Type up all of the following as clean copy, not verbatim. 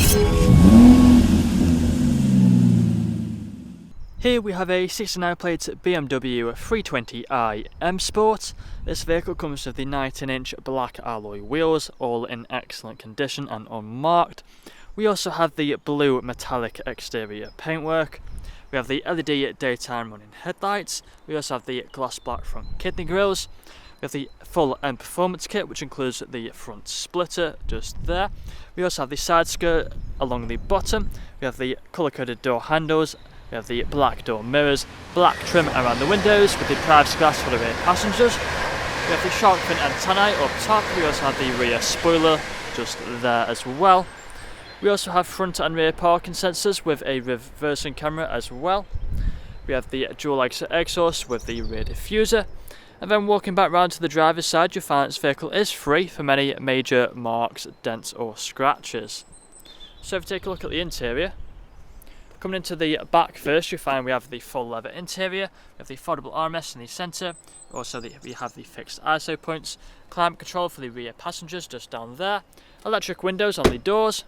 Here we have a 69 plate BMW 320i M Sport. This vehicle comes with the 19-inch black alloy wheels, all in excellent condition and unmarked. We also have the blue metallic exterior paintwork. We have the LED daytime running headlights. We also have the gloss black front kidney grills. We have the full M Performance kit, which includes the front splitter just there. We also have the side skirt along the bottom. We have the colour-coded door handles. We have the black door mirrors, black trim around the windows with the privacy glass for the rear passengers. We have the shark fin antennae up top. We also have the rear spoiler just there as well. We also have front and rear parking sensors with a reversing camera as well. We have the dual exhaust with the rear diffuser. And then walking back round to the driver's side, you'll find this vehicle is free from any major marks, dents or scratches. So if you take a look at the interior, coming into the back first, you'll find we have the full leather interior, we have the foldable armrest in the centre, also we have the fixed ISO points, climate control for the rear passengers just down there, electric windows on the doors.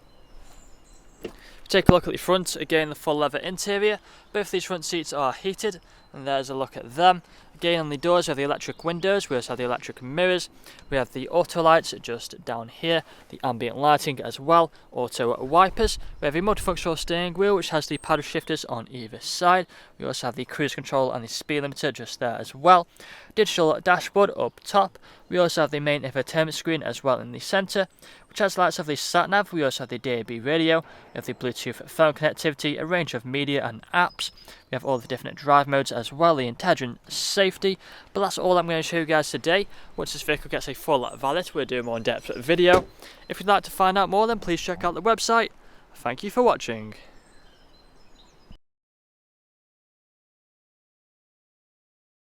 Take a look at the front, again the full leather interior. Both these front seats are heated, and there's a look at them. Again on the doors we have the electric windows, we also have the electric mirrors, we have the auto lights just down here, the ambient lighting as well, auto wipers. We have a multifunctional steering wheel which has the paddle shifters on either side. We also have the cruise control and the speed limiter just there as well. Digital dashboard up top. We also have the main infotainment screen as well in the centre, which has lights of the sat nav. We also have the DAB radio, we have the Bluetooth phone connectivity, a range of media and apps. We have all the different drive modes as well, the intelligent safety. But that's all I'm going to show you guys today. Once this vehicle gets a full valet, we'll do a more in-depth video. If you'd like to find out more, then please check out the website. Thank you for watching.